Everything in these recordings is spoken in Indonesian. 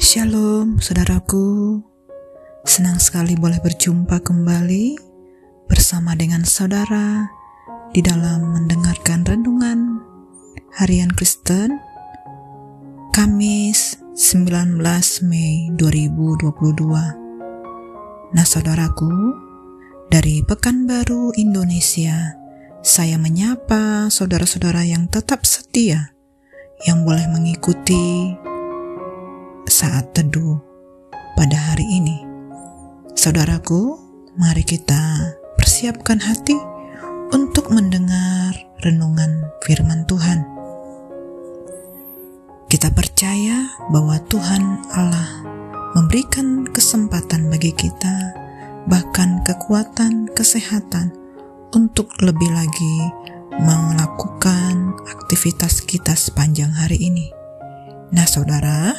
Shalom saudaraku, senang sekali boleh berjumpa kembali bersama dengan saudara di dalam mendengarkan renungan harian Kristen Kamis 19 Mei 2022. Nah saudaraku, dari Pekanbaru Indonesia, saya menyapa saudara-saudara yang tetap setia yang boleh mengikuti saat teduh pada hari ini. Saudaraku, mari kita persiapkan hati untuk mendengar renungan firman Tuhan. Kita percaya bahwa Tuhan Allah memberikan kesempatan bagi kita, bahkan kekuatan, kesehatan untuk lebih lagi melakukan aktivitas kita sepanjang hari ini. Nah saudara,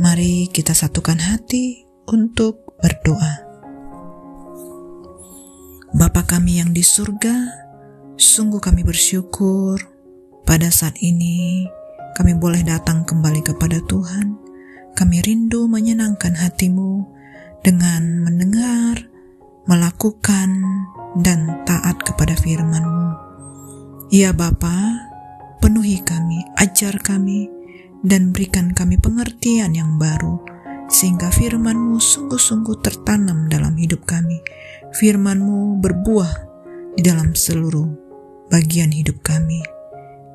mari kita satukan hati untuk berdoa. Bapa kami yang di surga, sungguh kami bersyukur pada saat ini kami boleh datang kembali kepada Tuhan. Kami rindu menyenangkan hati-Mu dengan mendengar, melakukan, dan taat kepada firman-Mu. Ya Bapa, penuhi kami, ajar kami, dan berikan kami pengertian yang baru, sehingga firman-Mu sungguh-sungguh tertanam dalam hidup kami. Firman-Mu berbuah di dalam seluruh bagian hidup kami.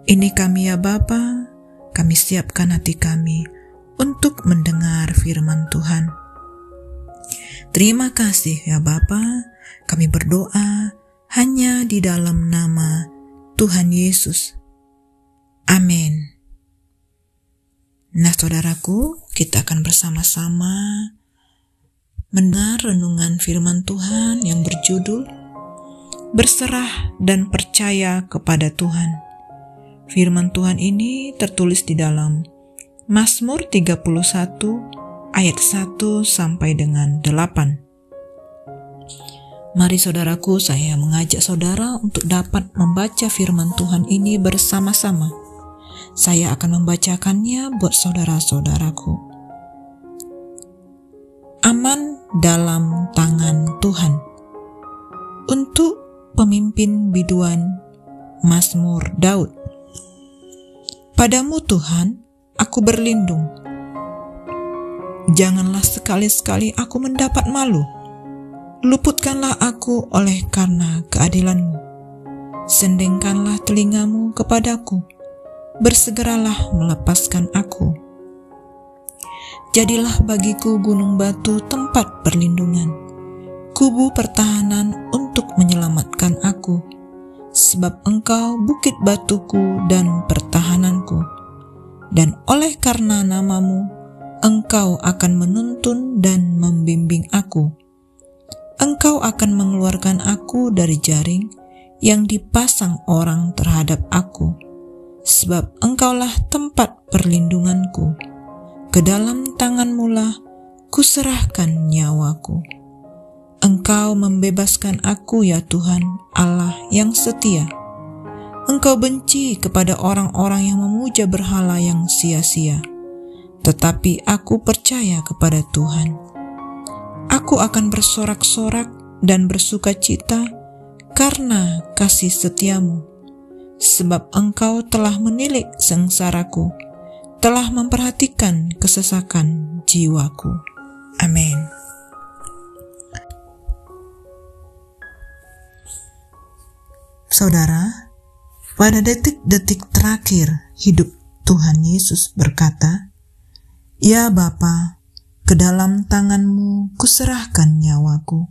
Ini kami ya Bapa, kami siapkan hati kami untuk mendengar firman Tuhan. Terima kasih ya Bapa, kami berdoa hanya di dalam nama Tuhan Yesus. Amin. Nah saudaraku, kita akan bersama-sama mendengar renungan firman Tuhan yang berjudul Berserah dan Percaya kepada Tuhan. Firman Tuhan ini tertulis di dalam Mazmur 31 ayat 1 sampai dengan 8. Mari saudaraku, saya mengajak saudara untuk dapat membaca firman Tuhan ini bersama-sama. Saya akan membacakannya buat saudara-saudaraku. Aman dalam tangan Tuhan. Untuk pemimpin biduan, Mazmur Daud. Padamu Tuhan, aku berlindung. Janganlah sekali-sekali aku mendapat malu. Luputkanlah aku oleh karena keadilan-Mu. Sendengkanlah telingamu kepadaku. Bersegeralah melepaskan aku. Jadilah bagiku gunung batu tempat perlindungan, kubu pertahanan untuk menyelamatkan aku, sebab Engkau bukit batuku dan pertahananku, dan oleh karena nama-Mu, Engkau akan menuntun dan membimbing aku. Engkau akan mengeluarkan aku dari jaring yang dipasang orang terhadap aku. Sebab Engkaulah tempat perlindunganku, ke dalam tangan-Mu-lah kuserahkan nyawaku. Engkau membebaskan aku ya Tuhan, Allah yang setia. Engkau benci kepada orang-orang yang memuja berhala yang sia-sia, tetapi aku percaya kepada Tuhan. Aku akan bersorak-sorak dan bersukacita karena kasih setia-Mu. Sebab Engkau telah menilik sengsaraku, telah memperhatikan kesesakan jiwaku. Amin. Saudara, pada detik-detik terakhir hidup Tuhan Yesus berkata, Ya Bapa, ke dalam tangan-Mu kuserahkan nyawaku.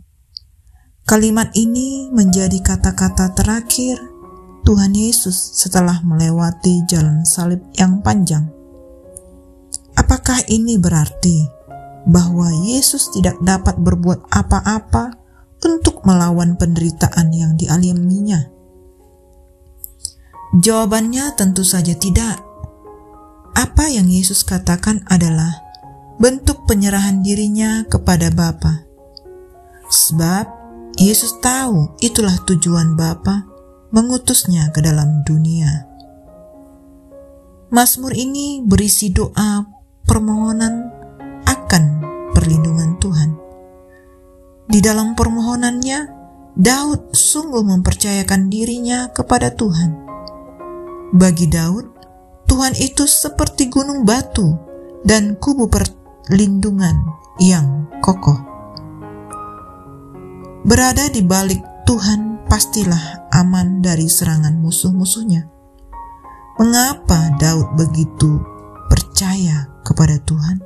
Kalimat ini menjadi kata-kata terakhir Tuhan Yesus setelah melewati jalan salib yang panjang. Apakah ini berarti bahwa Yesus tidak dapat berbuat apa-apa untuk melawan penderitaan yang dialaminya? Jawabannya tentu saja tidak. Apa yang Yesus katakan adalah bentuk penyerahan dirinya kepada Bapa. Sebab Yesus tahu itulah tujuan Bapa mengutusnya ke dalam dunia. Mazmur ini berisi doa permohonan perlindungan Tuhan. Di dalam permohonannya, Daud sungguh mempercayakan dirinya kepada Tuhan. Bagi Daud, Tuhan itu seperti gunung batu dan kubu perlindungan yang kokoh. Berada di balik Tuhan pastilah aman dari serangan musuh-musuhnya. Mengapa Daud begitu percaya kepada Tuhan?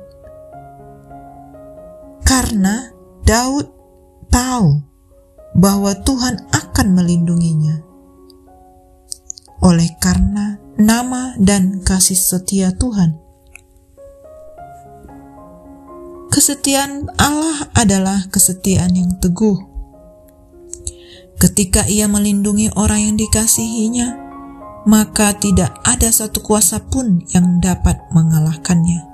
Karena Daud tahu bahwa Tuhan akan melindunginya. Oleh karena nama dan kasih setia Tuhan. Kesetiaan Allah adalah kesetiaan yang teguh. Ketika Ia melindungi orang yang dikasihinya, maka tidak ada satu kuasa pun yang dapat mengalahkannya.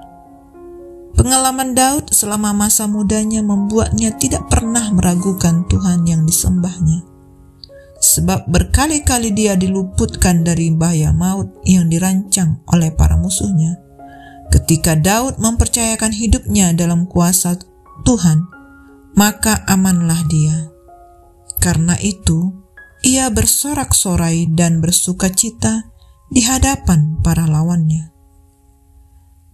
Pengalaman Daud selama masa mudanya membuatnya tidak pernah meragukan Tuhan yang disembahnya. Sebab berkali-kali dia diluputkan dari bahaya maut yang dirancang oleh para musuhnya. Ketika Daud mempercayakan hidupnya dalam kuasa Tuhan, maka amanlah dia. Karena itu, ia bersorak-sorai dan bersukacita di hadapan para lawannya.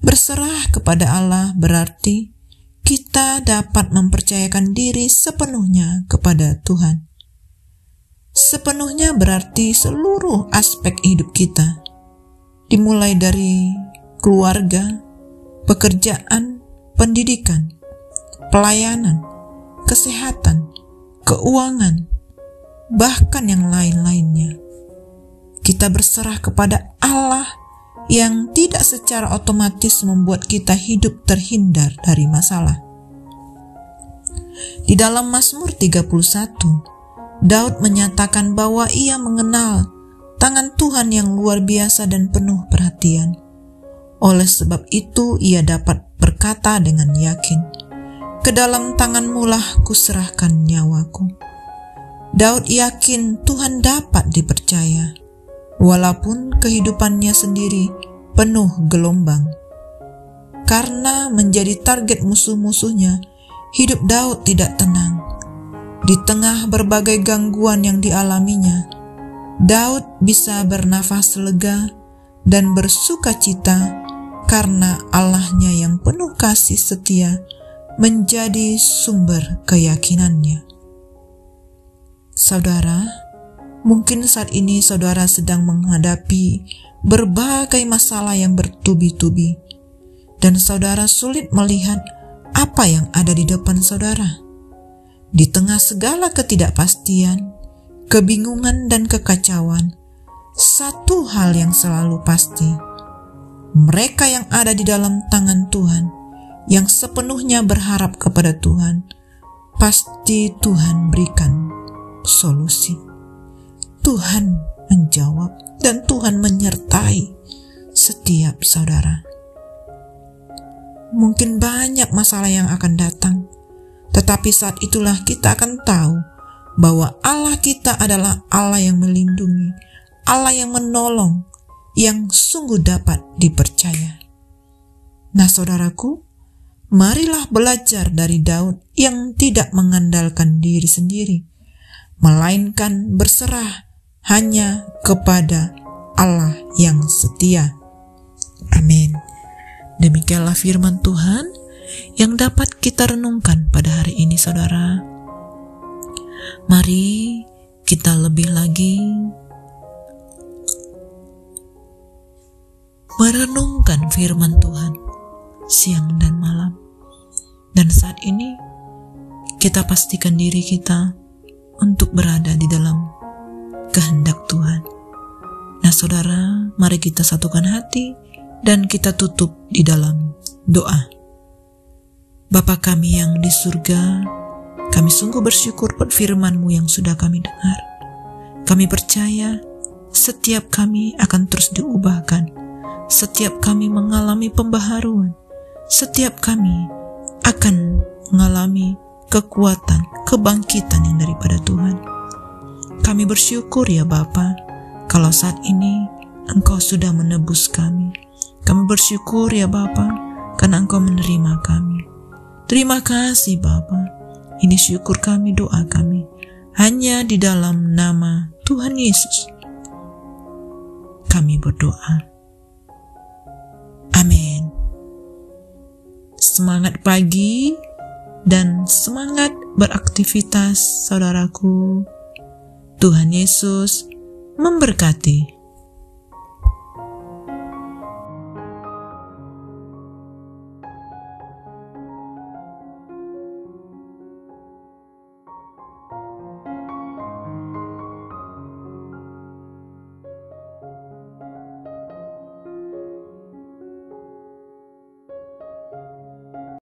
Berserah kepada Allah berarti kita dapat mempercayakan diri sepenuhnya kepada Tuhan. Sepenuhnya berarti seluruh aspek hidup kita, dimulai dari keluarga, pekerjaan, pendidikan, pelayanan, kesehatan, keuangan, bahkan yang lain-lainnya. Kita berserah kepada Allah yang tidak secara otomatis membuat kita hidup terhindar dari masalah. Di dalam Mazmur 31, Daud menyatakan bahwa ia mengenal tangan Tuhan yang luar biasa dan penuh perhatian. Oleh sebab itu ia dapat berkata dengan yakin, "Ke dalam tangan-Mu lah kuserahkan nyawaku." Daud yakin Tuhan dapat dipercaya, walaupun kehidupannya sendiri penuh gelombang. Karena menjadi target musuh-musuhnya, hidup Daud tidak tenang. Di tengah berbagai gangguan yang dialaminya, Daud bisa bernafas lega dan bersukacita karena Allah-Nya yang penuh kasih setia menjadi sumber keyakinannya. Saudara, mungkin saat ini saudara sedang menghadapi berbagai masalah yang bertubi-tubi, dan saudara sulit melihat apa yang ada di depan saudara. Di tengah segala ketidakpastian, kebingungan, dan kekacauan, satu hal yang selalu pasti, mereka yang ada di dalam tangan Tuhan, yang sepenuhnya berharap kepada Tuhan, pasti Tuhan berikan solusi. Tuhan menjawab dan Tuhan menyertai setiap saudara. Mungkin banyak masalah yang akan datang, tetapi saat itulah kita akan tahu bahwa Allah kita adalah Allah yang melindungi, Allah yang menolong, yang sungguh dapat dipercaya. Nah saudaraku, marilah belajar dari Daud yang tidak mengandalkan diri sendiri, melainkan berserah hanya kepada Allah yang setia. Amin. Demikianlah firman Tuhan yang dapat kita renungkan pada hari ini, saudara. Mari kita lebih lagi merenungkan firman Tuhan siang dan malam. Dan saat ini kita pastikan diri kita untuk berada di dalam kehendak Tuhan. Nah saudara, mari kita satukan hati dan kita tutup di dalam doa. Bapa kami yang di surga, kami sungguh bersyukur buat firman-Mu yang sudah kami dengar. Kami percaya setiap kami akan terus diubahkan, setiap kami mengalami pembaharuan, setiap kami akan mengalami kekuatan, kebangkitan yang daripada Tuhan. Kami bersyukur ya Bapa, kalau saat ini Engkau sudah menebus kami. Kami bersyukur ya Bapa, karena Engkau menerima kami. Terima kasih Bapa. Ini syukur kami, doa kami. Hanya di dalam nama Tuhan Yesus kami berdoa. Amin. Semangat pagi dan semangat beraktivitas saudaraku. Tuhan Yesus memberkati.